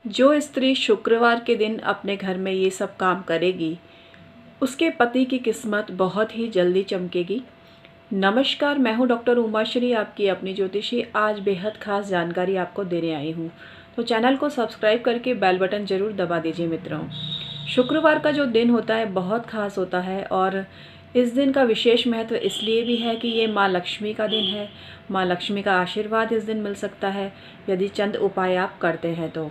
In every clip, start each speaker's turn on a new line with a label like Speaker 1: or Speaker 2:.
Speaker 1: जो स्त्री शुक्रवार के दिन अपने घर में ये सब काम करेगी, उसके पति की किस्मत बहुत ही जल्दी चमकेगी। नमस्कार, मैं हूँ डॉक्टर उमाश्री, आपकी अपनी ज्योतिषी। आज बेहद खास जानकारी आपको देने आई हूँ, तो चैनल को सब्सक्राइब करके बेल बटन ज़रूर दबा दीजिए। मित्रों, शुक्रवार का जो दिन होता है बहुत खास होता है और इस दिन का विशेष महत्व इसलिए भी है कि ये माँ लक्ष्मी का दिन है। माँ लक्ष्मी का आशीर्वाद इस दिन मिल सकता है यदि चंद उपाय आप करते हैं तो,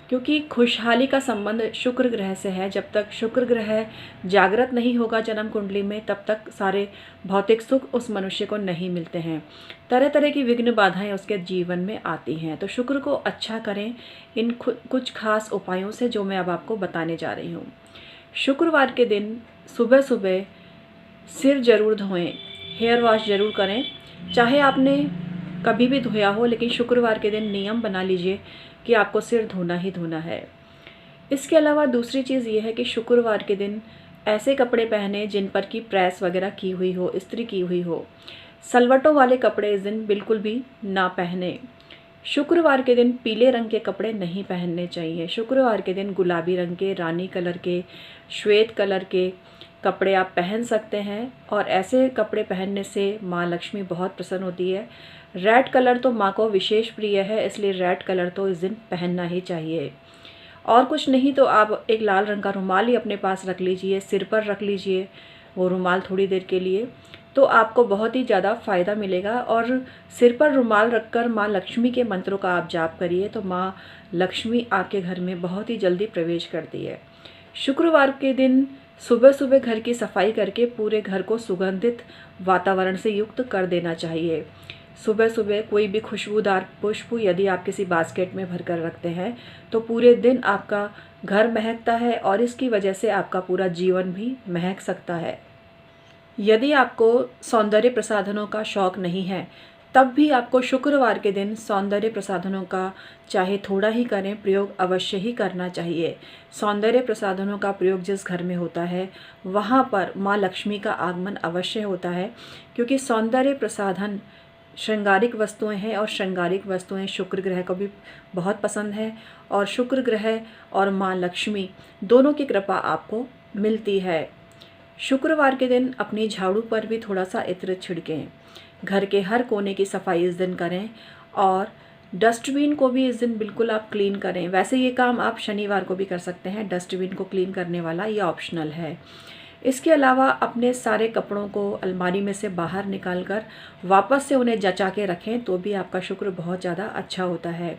Speaker 1: क्योंकि खुशहाली का संबंध शुक्र ग्रह से है। जब तक शुक्र ग्रह जागृत नहीं होगा जन्म कुंडली में, तब तक सारे भौतिक सुख उस मनुष्य को नहीं मिलते हैं। तरह तरह की विघ्न बाधाएं उसके जीवन में आती हैं। तो शुक्र को अच्छा करें इन कुछ खास उपायों से, जो मैं अब आपको बताने जा रही हूँ। शुक्रवार के दिन सुबह सुबह सिर जरूर धोएं, हेयर वॉश जरूर करें। चाहे आपने कभी भी धोया हो, लेकिन शुक्रवार के दिन नियम बना लीजिए कि आपको सिर धोना ही धोना है। इसके अलावा दूसरी चीज़ ये है कि शुक्रवार के दिन ऐसे कपड़े पहने जिन पर की प्रेस वगैरह की हुई हो, इस्त्री की हुई हो। सलवटों वाले कपड़े इस दिन बिल्कुल भी ना पहने। शुक्रवार के दिन पीले रंग के कपड़े नहीं पहनने चाहिए। शुक्रवार के दिन गुलाबी रंग के, रानी कलर के, श्वेत कलर के कपड़े आप पहन सकते हैं, और ऐसे कपड़े पहनने से माँ लक्ष्मी बहुत प्रसन्न होती है। रेड कलर तो माँ को विशेष प्रिय है, इसलिए रेड कलर तो इस दिन पहनना ही चाहिए। और कुछ नहीं तो आप एक लाल रंग का रुमाल ही अपने पास रख लीजिए, सिर पर रख लीजिए वो रुमाल थोड़ी देर के लिए, तो आपको बहुत ही ज़्यादा फ़ायदा मिलेगा। और सिर पर रुमाल रखकर माँ लक्ष्मी के मंत्रों का आप जाप करिए, तो माँ लक्ष्मी आपके घर में बहुत ही जल्दी प्रवेश करती है। शुक्रवार के दिन सुबह सुबह घर की सफाई करके पूरे घर को सुगंधित वातावरण से युक्त कर देना चाहिए। सुबह सुबह कोई भी खुशबूदार पुष्प यदि आप किसी बास्केट में भरकर रखते हैं, तो पूरे दिन आपका घर महकता है और इसकी वजह से आपका पूरा जीवन भी महक सकता है। यदि आपको सौंदर्य प्रसाधनों का शौक नहीं है, तब भी आपको शुक्रवार के दिन सौंदर्य प्रसाधनों का चाहे थोड़ा ही करें, प्रयोग अवश्य ही करना चाहिए। सौंदर्य प्रसाधनों का प्रयोग जिस घर में होता है वहाँ पर माँ लक्ष्मी का आगमन अवश्य होता है, क्योंकि सौंदर्य प्रसाधन श्रृंगारिक वस्तुएं हैं और श्रृंगारिक वस्तुएं शुक्र ग्रह को भी बहुत पसंद है, और शुक्र ग्रह और माँ लक्ष्मी दोनों की कृपा आपको मिलती है। शुक्रवार के दिन अपनी झाड़ू पर भी थोड़ा सा इत्र छिड़कें। घर के हर कोने की सफाई इस दिन करें, और डस्टबिन को भी इस दिन बिल्कुल आप क्लीन करें। वैसे ये काम आप शनिवार को भी कर सकते हैं, डस्टबिन को क्लीन करने वाला ये ऑप्शनल है। इसके अलावा अपने सारे कपड़ों को अलमारी में से बाहर निकाल कर वापस से उन्हें जचा के रखें, तो भी आपका शुक्र बहुत ज़्यादा अच्छा होता है।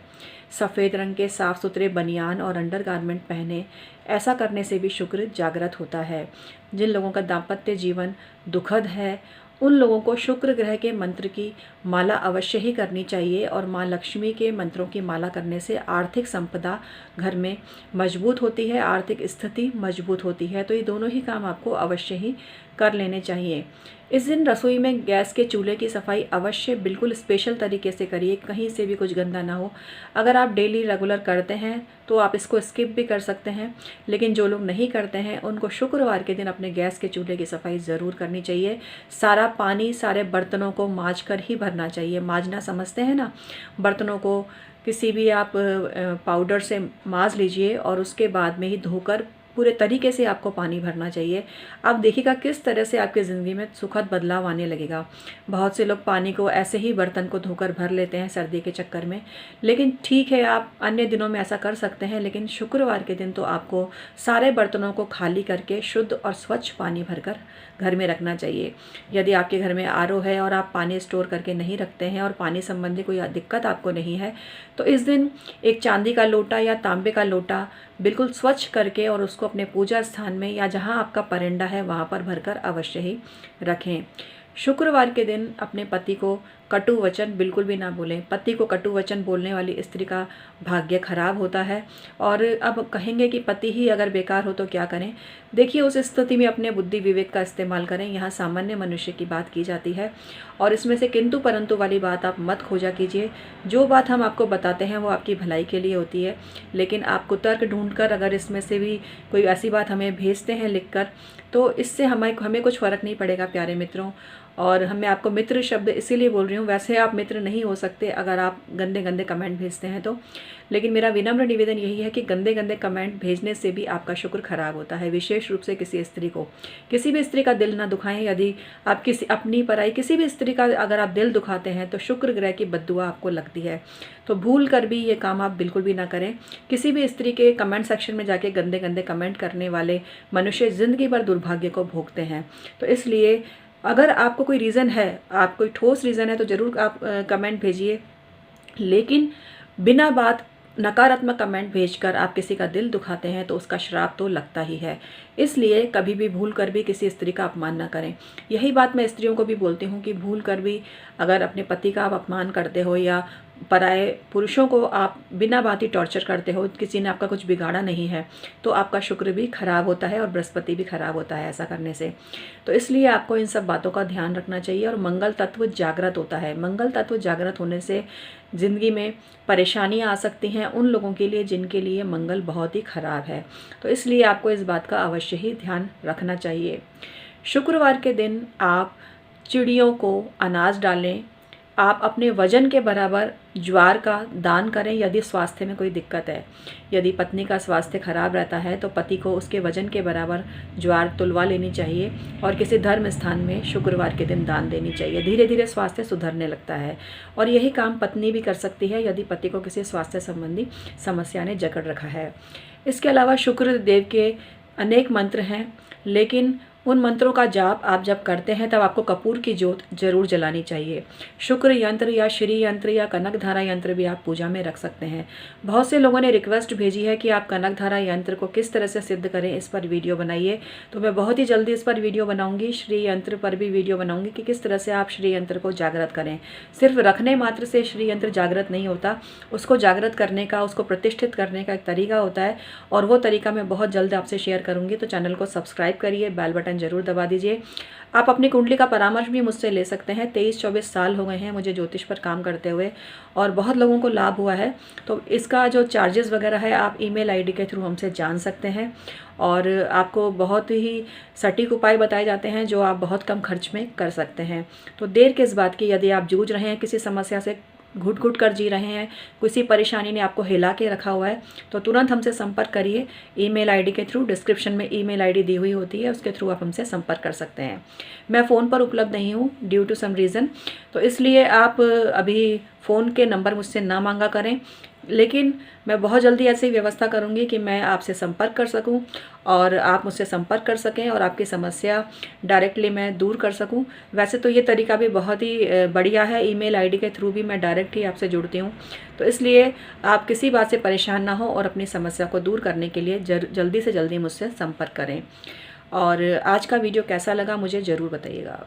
Speaker 1: सफ़ेद रंग के साफ़ सुथरे बनियान और अंडरगारमेंट पहने, ऐसा करने से भी शुक्र जागृत होता है। जिन लोगों का दाम्पत्य जीवन दुखद है, उन लोगों को शुक्र ग्रह के मंत्र की माला अवश्य ही करनी चाहिए, और माँ लक्ष्मी के मंत्रों की माला करने से आर्थिक संपदा घर में मजबूत होती है, आर्थिक स्थिति मजबूत होती है। तो ये दोनों ही काम आपको अवश्य ही कर लेने चाहिए। इस दिन रसोई में गैस के चूल्हे की सफाई अवश्य बिल्कुल स्पेशल तरीके से करिए, कहीं से भी कुछ गंदा ना हो। अगर आप डेली रेगुलर करते हैं तो आप इसको स्किप भी कर सकते हैं, लेकिन जो लोग नहीं करते हैं उनको शुक्रवार के दिन अपने गैस के चूल्हे की सफाई ज़रूर करनी चाहिए। सारा पानी सारे बर्तनों को मांज कर ही भरना चाहिए। मांजना समझते हैं ना, बर्तनों को किसी भी आप पाउडर से मांज लीजिए और उसके बाद में ही धोकर पूरे तरीके से आपको पानी भरना चाहिए। आप देखिएगा किस तरह से आपकी ज़िंदगी में सुखद बदलाव आने लगेगा। बहुत से लोग पानी को ऐसे ही बर्तन को धोकर भर लेते हैं सर्दी के चक्कर में, लेकिन ठीक है आप अन्य दिनों में ऐसा कर सकते हैं, लेकिन शुक्रवार के दिन तो आपको सारे बर्तनों को खाली करके शुद्ध और स्वच्छ पानी भरकर घर में रखना चाहिए। यदि आपके घर में आरओ है और आप पानी स्टोर करके नहीं रखते हैं और पानी संबंधी कोई दिक्कत आपको नहीं है, तो इस दिन एक चांदी का लोटा या तांबे का लोटा बिल्कुल स्वच्छ करके और उसको अपने पूजा स्थान में या जहां आपका परिंदा है वहां पर भरकर अवश्य ही रखें। शुक्रवार के दिन अपने पति को कटु वचन बिल्कुल भी ना बोलें। पति को कटु वचन बोलने वाली स्त्री का भाग्य खराब होता है। और अब कहेंगे कि पति ही अगर बेकार हो तो क्या करें। देखिए, उस स्थिति में अपने बुद्धि विवेक का इस्तेमाल करें। यहाँ सामान्य मनुष्य की बात की जाती है, और इसमें से किंतु परंतु वाली बात आप मत खोजा कीजिए। जो बात हम आपको बताते हैं वो आपकी भलाई के लिए होती है, लेकिन आप कुतर्क ढूंढकर अगर इसमें से भी कोई ऐसी बात हमें भेजते हैं लिखकर, तो इससे हमें कुछ फ़र्क नहीं पड़ेगा प्यारे मित्रों। और मैं आपको मित्र शब्द इसीलिए बोल रही हूँ, वैसे आप मित्र नहीं हो सकते अगर आप गंदे गंदे कमेंट भेजते हैं तो। लेकिन मेरा विनम्र निवेदन यही है कि गंदे गंदे कमेंट भेजने से भी आपका शुक्र खराब होता है। विशेष रूप से किसी स्त्री को, किसी भी स्त्री का दिल ना दुखाएं। यदि आप किसी अपनी पराई किसी भी स्त्री का अगर आप दिल दुखाते हैं तो शुक्र ग्रह की बद्दुआ आपको लगती है। तो भूल कर भी ये काम आप बिल्कुल भी ना करें। किसी भी स्त्री के कमेंट सेक्शन में जाके गंदे गंदे कमेंट करने वाले मनुष्य ज़िंदगी भर दुर्भाग्य को भोगते हैं। तो इसलिए अगर आपको कोई रीज़न है, आप कोई ठोस रीज़न है, तो ज़रूर आप कमेंट भेजिए, लेकिन बिना बात नकारात्मक कमेंट भेजकर आप किसी का दिल दुखाते हैं तो उसका श्राप तो लगता ही है। इसलिए कभी भी भूल कर भी किसी स्त्री का अपमान ना करें। यही बात मैं स्त्रियों को भी बोलती हूँ कि भूल कर भी अगर अपने पति का आप अपमान करते हो या पराए पुरुषों को आप बिना बात ही टॉर्चर करते हो, किसी ने आपका कुछ बिगाड़ा नहीं है, तो आपका शुक्र भी खराब होता है और बृहस्पति भी खराब होता है ऐसा करने से। तो इसलिए आपको इन सब बातों का ध्यान रखना चाहिए। और मंगल तत्व जागृत होता है। मंगल तत्व जागृत होने से ज़िंदगी में परेशानियां आ सकती हैं उन लोगों के लिए जिनके लिए मंगल बहुत ही खराब है। तो इसलिए आपको इस बात का अवश्य ही ध्यान रखना चाहिए। शुक्रवार के दिन आप चिड़ियों को अनाज डालें। आप अपने वजन के बराबर ज्वार का दान करें यदि स्वास्थ्य में कोई दिक्कत है। यदि पत्नी का स्वास्थ्य खराब रहता है तो पति को उसके वजन के बराबर ज्वार तुलवा लेनी चाहिए और किसी धर्म स्थान में शुक्रवार के दिन दान देनी चाहिए। धीरे धीरे स्वास्थ्य सुधरने लगता है। और यही काम पत्नी भी कर सकती है यदि पति को किसी स्वास्थ्य संबंधी समस्या ने जकड़ रखा है। इसके अलावा शुक्र देव के अनेक मंत्र हैं, लेकिन उन मंत्रों का जाप आप जब करते हैं तब आपको कपूर की जोत जरूर जलानी चाहिए। शुक्र यंत्र या श्री यंत्र या कनकधारा यंत्र भी आप पूजा में रख सकते हैं। बहुत से लोगों ने रिक्वेस्ट भेजी है कि आप कनकधारा यंत्र को किस तरह से सिद्ध करें, इस पर वीडियो बनाइए। तो मैं बहुत ही जल्दी इस पर वीडियो बनाऊंगी। श्री यंत्र पर भी वीडियो बनाऊंगी कि किस तरह से आप श्री यंत्र को जागृत करें। सिर्फ रखने मात्र से श्री यंत्र जागृत नहीं होता, उसको जागृत करने का, उसको प्रतिष्ठित करने का एक तरीका होता है और वो तरीका मैं बहुत जल्द आपसे शेयर करूंगी। तो चैनल को सब्सक्राइब करिए, बेल बटन जरूर दबा दीजिए। आप अपनी कुंडली का परामर्श भी मुझसे ले सकते हैं। 23-24 साल हो गए हैं मुझे ज्योतिष पर काम करते हुए और बहुत लोगों को लाभ हुआ है। तो इसका जो चार्जेस वगैरह है आप ईमेल आईडी के थ्रू हमसे जान सकते हैं और आपको बहुत ही सटीक उपाय बताए जाते हैं जो आप बहुत कम खर्च में कर सकते हैं। तो देर किस बात की, यदि आप जूझ रहे हैं किसी समस्या से, घुट घुट कर जी रहे हैं, किसी परेशानी ने आपको हिला के रखा हुआ है, तो तुरंत हमसे संपर्क करिए। ईमेल आईडी के थ्रू, डिस्क्रिप्शन में ईमेल आईडी दी हुई होती है, उसके थ्रू आप हमसे संपर्क कर सकते हैं। मैं फ़ोन पर उपलब्ध नहीं हूँ ड्यू टू सम रीज़न, तो इसलिए आप अभी फ़ोन के नंबर मुझसे ना मांगा करें, लेकिन मैं बहुत जल्दी ऐसी व्यवस्था करूंगी कि मैं आपसे संपर्क कर सकूं और आप मुझसे संपर्क कर सकें और आपकी समस्या डायरेक्टली मैं दूर कर सकूं। वैसे तो ये तरीका भी बहुत ही बढ़िया है, ईमेल आईडी के थ्रू भी मैं डायरेक्ट ही आपसे जुड़ती हूं। तो इसलिए आप किसी बात से परेशान ना हो और अपनी समस्या को दूर करने के लिए जल्दी से जल्दी मुझसे संपर्क करें। और आज का वीडियो कैसा लगा मुझे ज़रूर बताइएगा।